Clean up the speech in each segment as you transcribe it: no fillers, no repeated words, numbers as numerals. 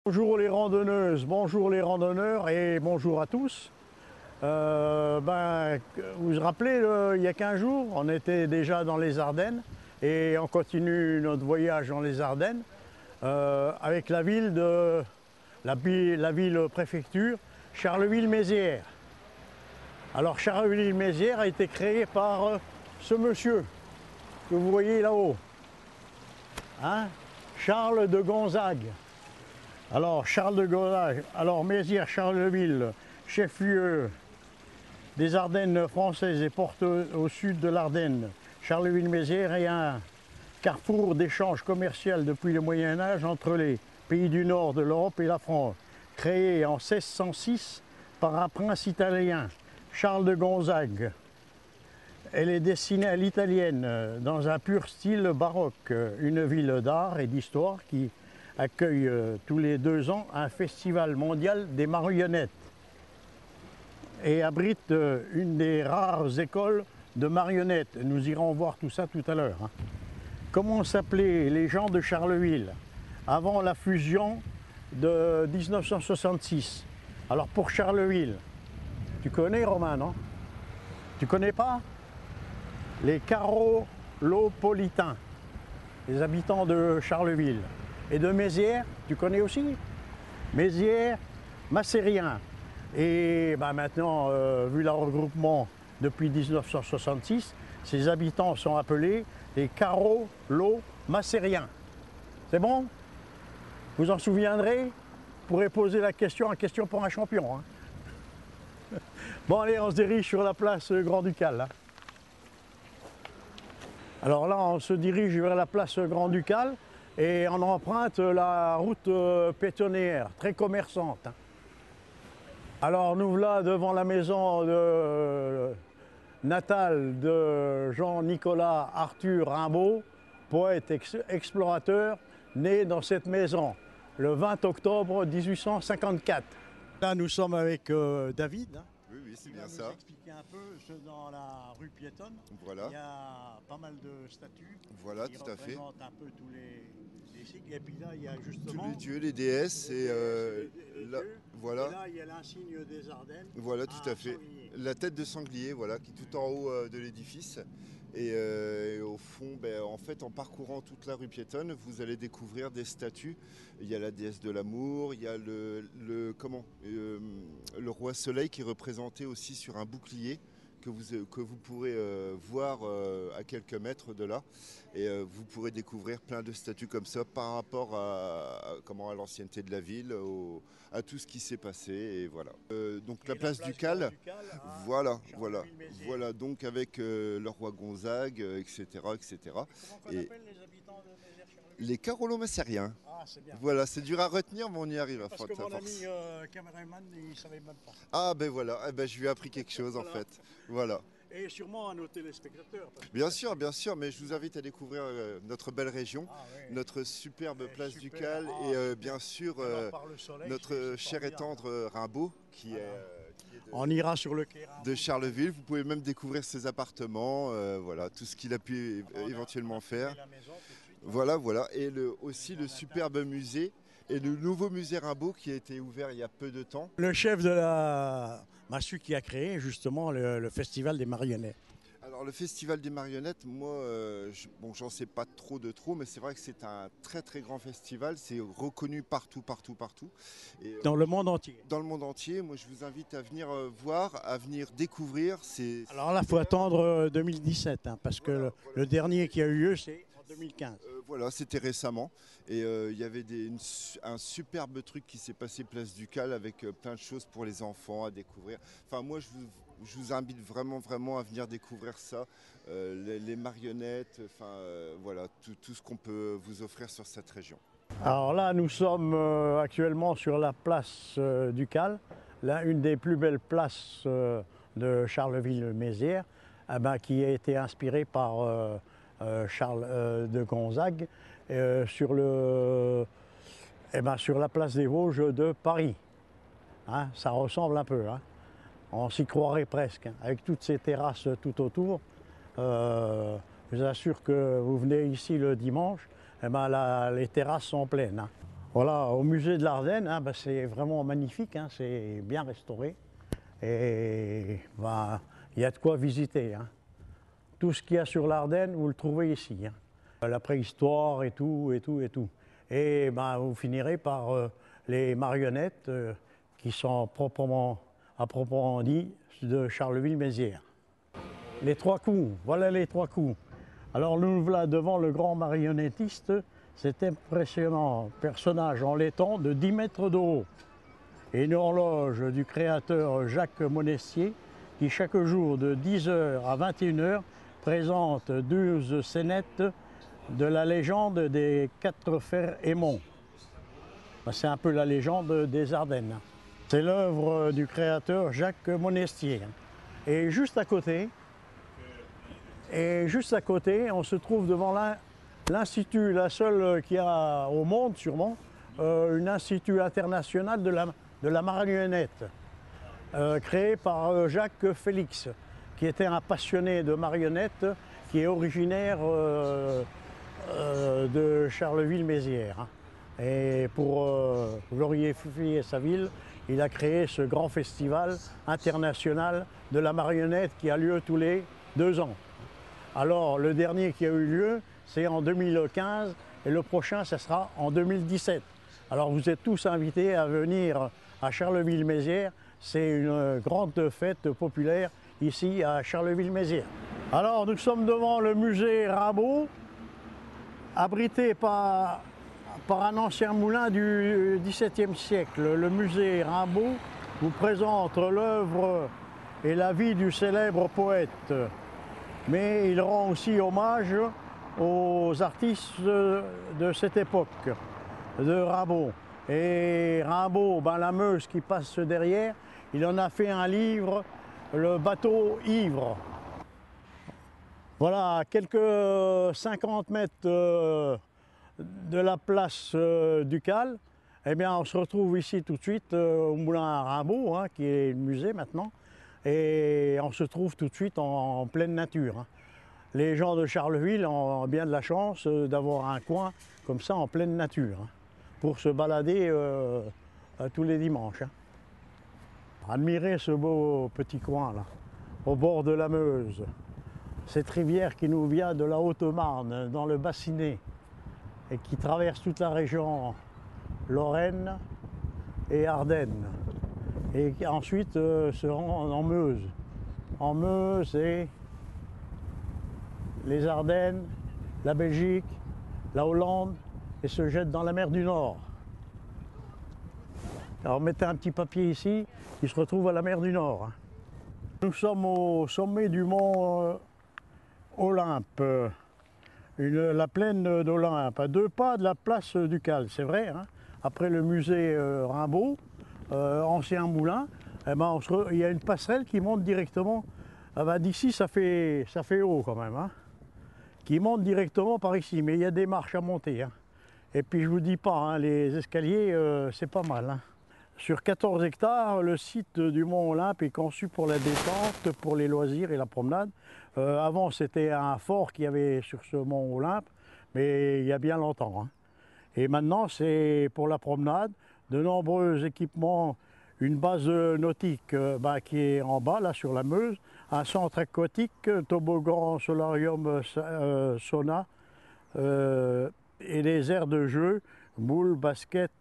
Bonjour les randonneuses, bonjour les randonneurs et bonjour à tous. Vous vous rappelez, il y a 15 jours, on était déjà dans les Ardennes et on continue notre voyage dans les Ardennes avec la ville préfecture Charleville-Mézières. Alors Charleville-Mézières a été créé par ce monsieur que vous voyez là-haut, hein, Charles de Gonzague. Alors Charles de Gonzague, alors Mézières, Charleville, chef-lieu des Ardennes françaises et porte au sud de l'Ardenne. Charleville-Mézières est un carrefour d'échanges commerciaux depuis le Moyen-Âge entre les pays du nord de l'Europe et la France. Créé en 1606 par un prince italien, Charles de Gonzague. Elle est destinée à l'italienne dans un pur style baroque, une ville d'art et d'histoire qui accueille tous les 2 ans un festival mondial des marionnettes et abrite une des rares écoles de marionnettes. Nous irons voir tout ça tout à l'heure. Comment s'appelaient les gens de Charleville avant la fusion de 1966? Alors pour Charleville, tu connais Romain, non? Tu connais pas? Les Carolopolitains, les habitants de Charleville. Et de Mézières, tu connais aussi? Mézières, Macériens. Et maintenant, vu le regroupement depuis 1966, ces habitants sont appelés les Carolo-Macériens. C'est bon? Vous en souviendrez? Vous pourrez poser la question pour un champion. Bon allez, on se dirige sur la place Grand-Ducal. Alors là, on se dirige vers la place Grand-Ducal. Et on emprunte la route pétonnière, très commerçante. Alors nous voilà devant la maison natale de Jean-Nicolas Arthur Rimbaud, poète explorateur, né dans cette maison le 20 octobre 1854. Là nous sommes avec David. Oui, c'est bien ça. Vous expliquer un peu, dans la rue piétonne, voilà. Il y a pas mal de statues voilà, qui tout à fait. représentent un peu tous les cycles. Et puis là, il y a justement tous les dieux, les déesses, les là, dieux. voilà. Et là, il y a l'insigne des Ardennes. Voilà, tout à fait. Sanglier. La tête de sanglier, voilà, qui est tout en haut de l'édifice. Et au fond, en fait, en parcourant toute la rue piétonne, vous allez découvrir des statues. Il y a la déesse de l'amour, il y a le roi soleil qui est représenté aussi sur un bouclier que vous pourrez voir à quelques mètres de là. Et vous pourrez découvrir plein de statues comme ça par rapport à l'ancienneté de la ville, à tout ce qui s'est passé. Et voilà. Donc la place Ducal, voilà, donc avec le roi Gonzague, etc. etc. Comment on appelle les habitants de Mézières-Charleville? Les Carolo-Macériens. Ah, c'est bien. Voilà, c'est dur à retenir, mais on y arrive à Parce que mon ami caméraman, il ne savait même pas. Ah ben voilà, je lui ai appris quelque chose en fait. Voilà. Et sûrement à nos téléspectateurs. Bien sûr, mais je vous invite à découvrir notre belle région, notre superbe place Ducal et bien sûr notre cher et tendre Rimbaud qui est on ira sur le quai de Charleville. Vous pouvez même découvrir ses appartements, voilà, tout ce qu'il a pu éventuellement faire. Voilà, et aussi le superbe musée et le nouveau musée Rimbaud qui a été ouvert il y a peu de temps. Le chef de la Massu qui a créé justement le festival des marionnettes. Alors le festival des marionnettes, moi, j'en sais pas trop, mais c'est vrai que c'est un très très grand festival, c'est reconnu partout. Et, dans le monde entier. Dans le monde entier, moi je vous invite à venir voir, à venir découvrir. Alors là, il faut attendre 2017, parce que le dernier qui a eu lieu, c'est en 2015. Voilà, c'était récemment. Et il y avait un superbe truc qui s'est passé place Ducal avec plein de choses pour les enfants à découvrir. Enfin, moi, je vous invite vraiment à venir découvrir ça. Les marionnettes, voilà, tout ce qu'on peut vous offrir sur cette région. Alors là, nous sommes actuellement sur la place Ducal, une des plus belles places de Charleville-Mézières, qui a été inspirée par Charles de Gonzague sur la place des Vosges de Paris. Ça ressemble un peu. On s'y croirait presque, hein, avec toutes ces terrasses tout autour. Je vous assure que vous venez ici le dimanche, eh ben les terrasses sont pleines, hein. Voilà, au musée de l'Ardenne, hein, ben c'est vraiment magnifique, hein, c'est bien restauré. Et ben, il y a de quoi visiter, hein. Tout ce qu'il y a sur l'Ardenne, vous le trouvez ici, hein. La préhistoire et tout, et tout, et tout. Et ben, vous finirez par les marionnettes qui sont à proprement dit de Charleville-Mézières. Les trois coups, voilà les trois coups. Alors nous voilà devant le grand marionnettiste, cet impressionnant personnage en laiton de 10 mètres de haut. Et une horloge du créateur Jacques Monestier qui chaque jour de 10h à 21h présente 12 scénettes de la légende des 4 fers aimants. C'est un peu la légende des Ardennes. C'est l'œuvre du créateur Jacques Monestier. Et juste à côté, on se trouve devant l'institut, la seule qu'il y a au monde sûrement, un institut international de la marionnette, créé par Jacques Félix, qui était un passionné de marionnettes, qui est originaire de Charleville-Mézières. Et pour glorifier sa ville, il a créé ce grand festival international de la marionnette qui a lieu tous les 2 ans. Alors le dernier qui a eu lieu, c'est en 2015 et le prochain, ce sera en 2017. Alors vous êtes tous invités à venir à Charleville-Mézières. C'est une grande fête populaire ici à Charleville-Mézières. Alors nous sommes devant le musée Rimbaud, abrité par un ancien moulin du XVIIe siècle. Le musée Rimbaud vous présente l'œuvre et la vie du célèbre poète. Mais il rend aussi hommage aux artistes de cette époque, de Rimbaud. Et Rimbaud, ben, la Meuse qui passe derrière, il en a fait un livre, Le bateau ivre. Voilà, à quelques 50 mètres de la place Ducal, eh bien, on se retrouve ici tout de suite au moulin à Rimbaud, hein, qui est le musée maintenant. Et on se trouve tout de suite en pleine nature, hein. Les gens de Charleville ont bien de la chance d'avoir un coin comme ça en pleine nature, hein, pour se balader tous les dimanches, hein. Admirez ce beau petit coin là, au bord de la Meuse. Cette rivière qui nous vient de la Haute-Marne, dans le Bassinet, et qui traverse toute la région Lorraine et Ardennes. Et qui ensuite se rend en Meuse. En Meuse et les Ardennes, la Belgique, la Hollande, et se jette dans la mer du Nord. Alors mettez un petit papier ici, qui se retrouve à la mer du Nord. Nous sommes au sommet du mont Olympe, la plaine d'Olympe, à 2 pas de la place Ducal, c'est vrai, hein. Après le musée Rimbaud, ancien moulin, eh ben il y a une passerelle qui monte directement. Ah ben, d'ici ça fait haut quand même, hein, qui monte directement par ici, mais il y a des marches à monter, hein. Et puis je vous dis pas, hein, les escaliers c'est pas mal, hein. Sur 14 hectares, le site du Mont Olympe est conçu pour la détente, pour les loisirs et la promenade. Avant c'était un fort qu'il y avait sur ce Mont Olympe, mais il y a bien longtemps, hein. Et maintenant c'est pour la promenade, de nombreux équipements, une base nautique qui est en bas, là sur la Meuse, un centre aquatique, toboggan, solarium, sauna, et des aires de jeu, boules, basket,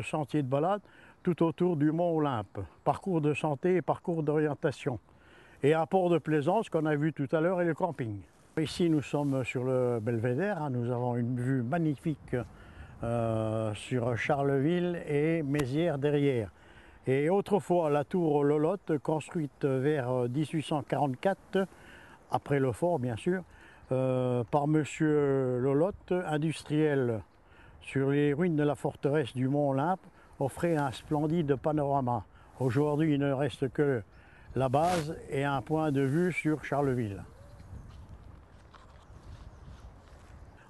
sentiers de balade, tout autour du Mont Olympe. Parcours de santé et parcours d'orientation. Et un port de plaisance qu'on a vu tout à l'heure et le camping. Ici nous sommes sur le Belvédère, hein, nous avons une vue magnifique sur Charleville et Mézières derrière. Et autrefois, la tour Lolotte, construite vers 1844, après le fort bien sûr, par monsieur Lolotte, industriel sur les ruines de la forteresse du Mont Olympe, offrait un splendide panorama. Aujourd'hui, il ne reste que la base et un point de vue sur Charleville.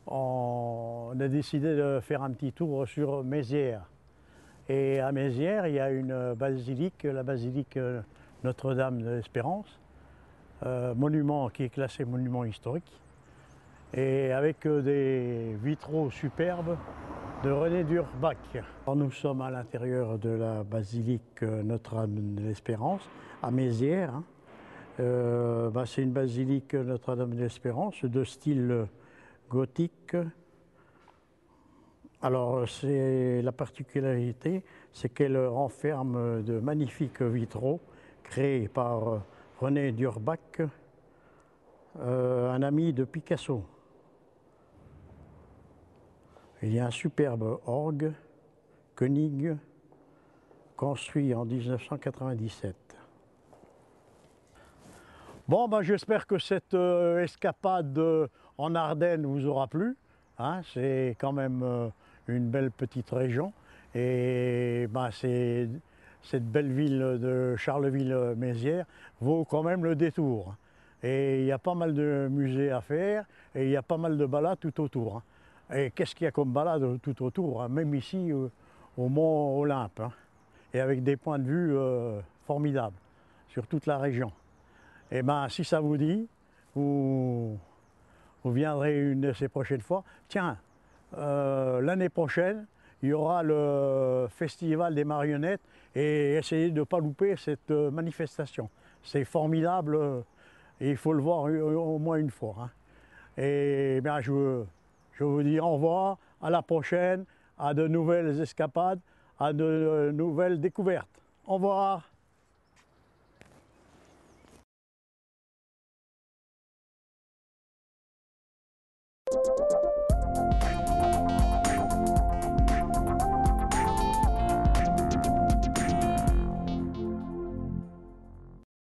On a décidé de faire un petit tour sur Mézières. Et à Mézières, il y a une basilique, la basilique Notre-Dame de l'Espérance, monument qui est classé monument historique, et avec des vitraux superbes de René d'Urbach. Nous sommes à l'intérieur de la basilique Notre-Dame de l'Espérance, à Mézières. C'est une basilique Notre-Dame de l'Espérance de style gothique. Alors, la particularité, c'est qu'elle renferme de magnifiques vitraux créés par René d'Urbach, un ami de Picasso. Il y a un superbe orgue, Koenig, construit en 1997. Bon, j'espère que cette escapade en Ardennes vous aura plu. Hein, c'est quand même une belle petite région. Et cette belle ville de Charleville-Mézières vaut quand même le détour. Et il y a pas mal de musées à faire et il y a pas mal de balades tout autour. Hein. Et qu'est-ce qu'il y a comme balade tout autour, hein, même ici au Mont Olympe, hein, et avec des points de vue formidables sur toute la région. Et si ça vous dit, vous viendrez une de ces prochaines fois. Tiens, l'année prochaine, il y aura le festival des marionnettes et essayez de ne pas louper cette manifestation. C'est formidable et il faut le voir au moins une fois. Hein. Et je vous dis au revoir, à la prochaine, à de nouvelles escapades, à de nouvelles découvertes. Au revoir.